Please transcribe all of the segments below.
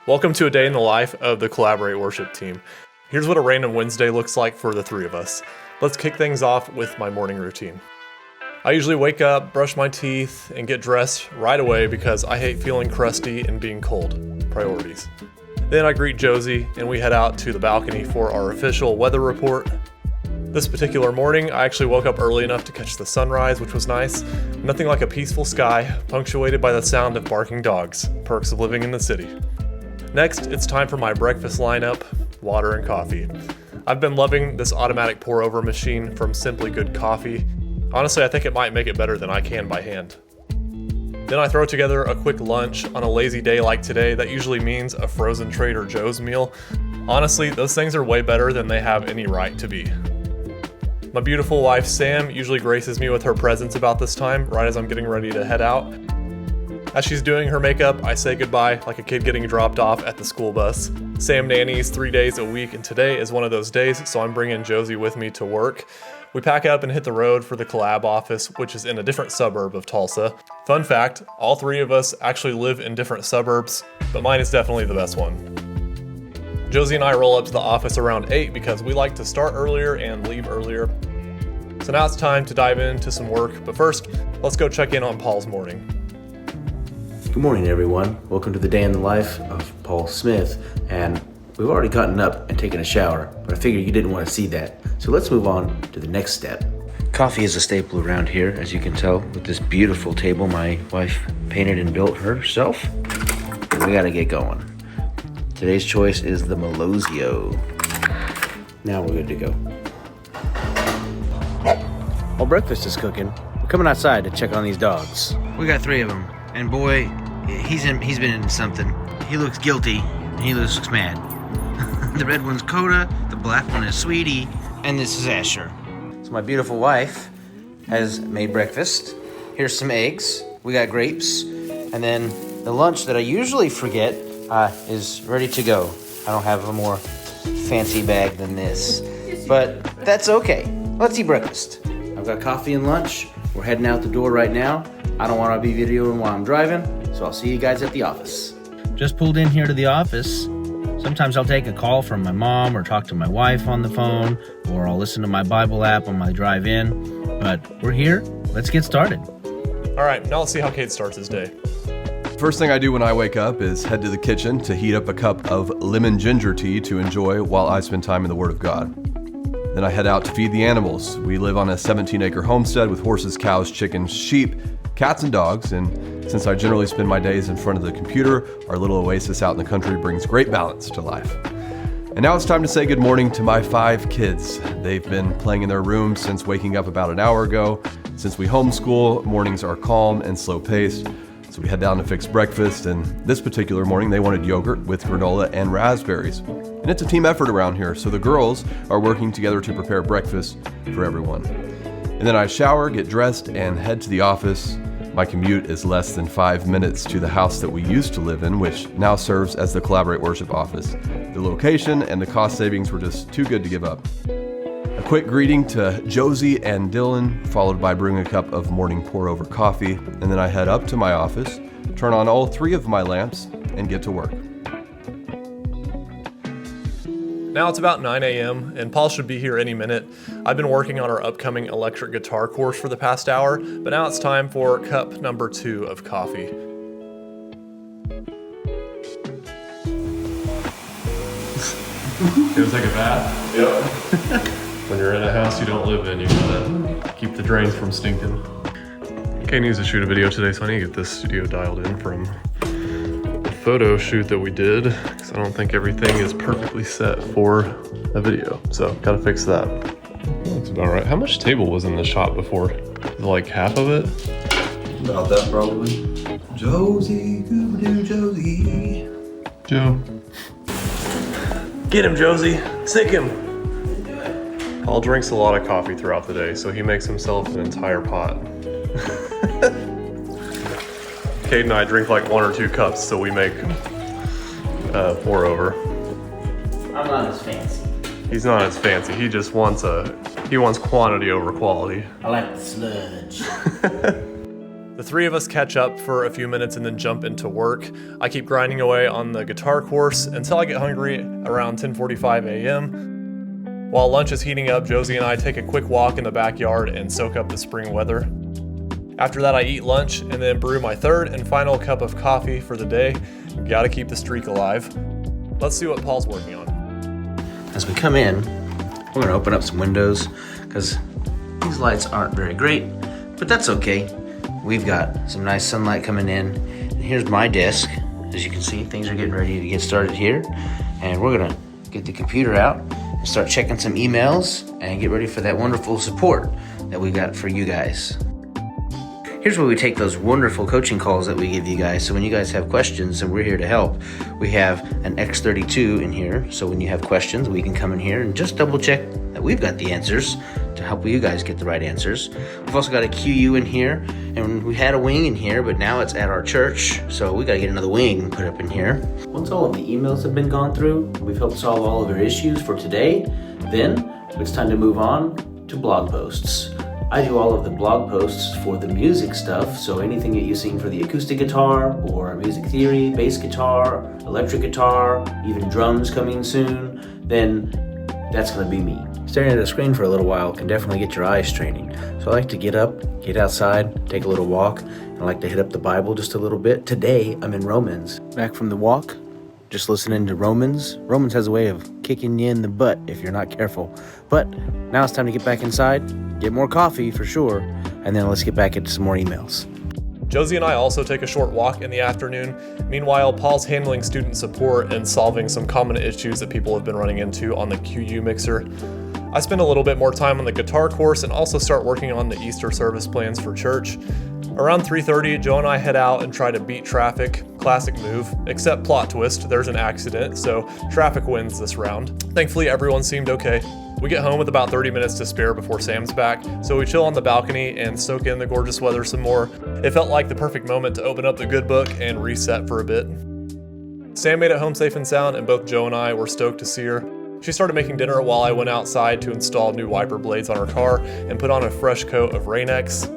Welcome to a day in the life of the Collaborate worship team. Here's what a random Wednesday looks like for the three of us. Let's kick things off with my morning routine. I usually wake up, brush my teeth, and get dressed right away because I hate feeling crusty and being cold. Priorities. Then I greet Josie and we head out to the balcony for our official weather report. This particular morning, I actually woke up early enough to catch the sunrise, which was nice. Nothing like a peaceful sky, punctuated by the sound of barking dogs. Perks of living in the city. Next, it's time for my breakfast lineup, water and coffee. I've been loving this automatic pour-over machine from Simply Good Coffee. Honestly, I think it might make it better than I can by hand. Then I throw together a quick lunch on a lazy day like today that usually means a frozen Trader Joe's meal. Honestly, those things are way better than they have any right to be. My beautiful wife, Sam, usually graces me with her presence about this time, right as I'm getting ready to head out. As she's doing her makeup, I say goodbye like a kid getting dropped off at the school bus. Sam nannies 3 days a week, and today is one of those days, so I'm bringing Josie with me to work. We pack up and hit the road for the Collab office, which is in a different suburb of Tulsa. Fun fact, all three of us actually live in different suburbs, but mine is definitely the best one. Josie and I roll up to the office around 8 because we like to start earlier and leave earlier. So now it's time to dive into some work, but first, let's go check in on Paul's morning. Good morning, everyone. Welcome to the day in the life of Paul Smith, and we've already gotten up and taken a shower, but I figured you didn't want to see that, so let's move on to the next step. Coffee is a staple around here, as you can tell, with this beautiful table my wife painted and built herself. We gotta get going. Today's choice is the Melosio. Now we're good to go. While breakfast is cooking, we're coming outside to check on these dogs. We got 3 of them, and boy, he's been in something. He looks guilty, and he looks mad. The red one's Kade, the black one is Sweetie, and this is Asher. So my beautiful wife has made breakfast. Here's some eggs. We got grapes, and then the lunch that I usually forget is ready to go. I don't have a more fancy bag than this, but that's okay. Let's eat breakfast. I've got coffee and lunch. We're heading out the door right now. I don't want to be videoing while I'm driving, so I'll see you guys at the office. Just pulled in here to the office. Sometimes I'll take a call from my mom or talk to my wife on the phone, or I'll listen to my Bible app on my drive in. But we're here. Let's get started. All right, now let's see how Kade starts his day. First thing I do when I wake up is head to the kitchen to heat up a cup of lemon ginger tea to enjoy while I spend time in the Word of God. Then I head out to feed the animals. We live on a 17-acre homestead with horses, cows, chickens, sheep, cats, and dogs, and since I generally spend my days in front of the computer, our little oasis out in the country brings great balance to life. And now it's time to say good morning to my 5 kids. They've been playing in their rooms since waking up about an hour ago. Since we homeschool, mornings are calm and slow-paced. So we head down to fix breakfast, and this particular morning they wanted yogurt with granola and raspberries. And it's a team effort around here, so the girls are working together to prepare breakfast for everyone. And then I shower, get dressed, and head to the office. My commute is less than 5 minutes to the house that we used to live in, which now serves as the Collaborate Worship office. The location and the cost savings were just too good to give up. A quick greeting to Josie and Dillon, followed by brewing a cup of morning pour-over coffee, and then I head up to my office, turn on all 3 of my lamps, and get to work. Now it's about 9 a.m., and Paul should be here any minute. I've been working on our upcoming electric guitar course for the past hour, but now it's time for cup number 2 of coffee. Gonna take a bath? Yep. When you're in a house you don't live in, you gotta keep the drains from stinking. Kade needs to shoot a video today, so I need to get this studio dialed in from the photo shoot that we did, because I don't think everything is perfectly set for a video. So, gotta fix that. That's about right. How much table was in the shop before? Was it like half of it? About that, probably. Josie, Gooby-Doo, Josie. Joe. Get him, Josie. Sick him. Paul drinks a lot of coffee throughout the day, so he makes himself an entire pot. Kade and I drink like 1 or 2 cups, so we make pour over. I'm not as fancy. He's not as fancy. He just wants quantity over quality. I like the sludge. The three of us catch up for a few minutes and then jump into work. I keep grinding away on the guitar course until I get hungry around 10:45 a.m. While lunch is heating up, Josie and I take a quick walk in the backyard and soak up the spring weather. After that, I eat lunch and then brew my third and final cup of coffee for the day. Gotta keep the streak alive. Let's see what Paul's working on. As we come in, we're gonna open up some windows because these lights aren't very great, but that's okay. We've got some nice sunlight coming in. And here's my desk. As you can see, things are getting ready to get started here. And we're gonna get the computer out and start checking some emails and get ready for that wonderful support that we got for you guys. Here's where we take those wonderful coaching calls that we give you guys. So when you guys have questions and we're here to help, we have an X32 in here. So when you have questions, we can come in here and just double check that we've got the answers to help you guys get the right answers. We've also got a QU in here, and we had a wing in here, but now it's at our church. So we gotta get another wing put up in here. Once all of the emails have been gone through, we've helped solve all of your issues for today. Then it's time to move on to blog posts. I do all of the blog posts for the music stuff, so anything that you've seen for the acoustic guitar, or music theory, bass guitar, electric guitar, even drums coming soon, then that's gonna be me. Staring at a screen for a little while can definitely get your eyes straining. So I like to get up, get outside, take a little walk, and I like to hit up the Bible just a little bit. Today, I'm in Romans. Back from the walk, just listening to Romans. Romans has a way of kicking you in the butt if you're not careful. But now it's time to get back inside, get more coffee for sure, and then let's get back into some more emails. Josie and I also take a short walk in the afternoon. Meanwhile, Paul's handling student support and solving some common issues that people have been running into on the QU mixer. I spend a little bit more time on the guitar course and also start working on the Easter service plans for church. Around 3:30, Joe and I head out and try to beat traffic. Classic move, except plot twist, there's an accident, so traffic wins this round. Thankfully, everyone seemed okay. We get home with about 30 minutes to spare before Sam's back, so we chill on the balcony and soak in the gorgeous weather some more. It felt like the perfect moment to open up the good book and reset for a bit. Sam made it home safe and sound, and both Joe and I were stoked to see her. She started making dinner while I went outside to install new wiper blades on her car and put on a fresh coat of Rain-X.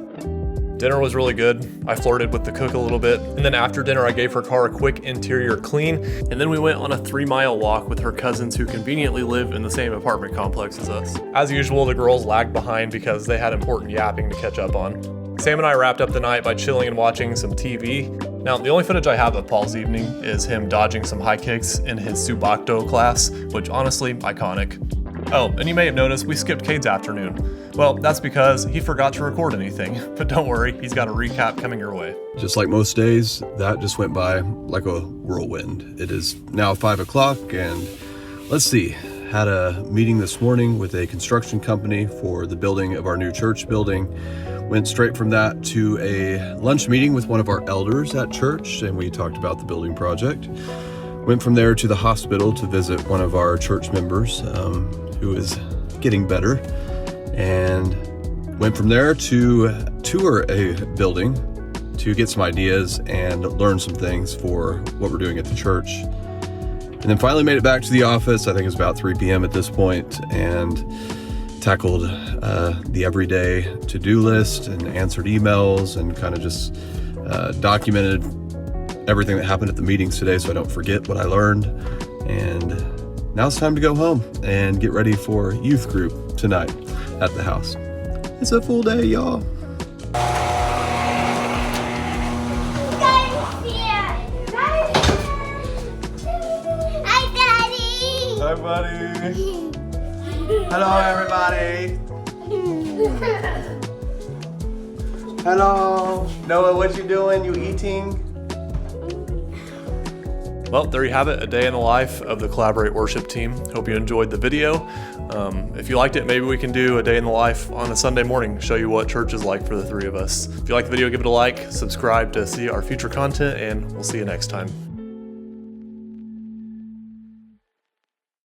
Dinner was really good. I flirted with the cook a little bit, and then after dinner I gave her car a quick interior clean, and then we went on a 3-mile walk with her cousins who conveniently live in the same apartment complex as us. As usual, the girls lagged behind because they had important yapping to catch up on. Sam and I wrapped up the night by chilling and watching some TV. Now, the only footage I have of Paul's evening is him dodging some high kicks in his Subakto class, which honestly, iconic. Oh, and you may have noticed we skipped Kade's afternoon. Well, that's because he forgot to record anything, but don't worry, he's got a recap coming your way. Just like most days, that just went by like a whirlwind. It is now 5 o'clock, and let's see, had a meeting this morning with a construction company for the building of our new church building. Went straight from that to a lunch meeting with one of our elders at church, and we talked about the building project. Went from there to the hospital to visit one of our church members who is getting better, and went from there to tour a building to get some ideas and learn some things for what we're doing at the church. And then finally made it back to the office. I think it's about 3 p.m. at this point, and tackled the everyday to-do list and answered emails and kind of just documented everything that happened at the meetings today so I don't forget what I learned. And now it's time to go home and get ready for youth group tonight at the house. It's a full day, y'all. Hi, buddy. Hello, everybody. Hello. Noah, what you doing? You eating? Well, there you have it, a day in the life of the Collaborate worship team. Hope you enjoyed the video. If you liked it, maybe we can do a day in the life on a Sunday morning, show you what church is like for the three of us. If you like the video, give it a like, subscribe to see our future content, and we'll see you next time.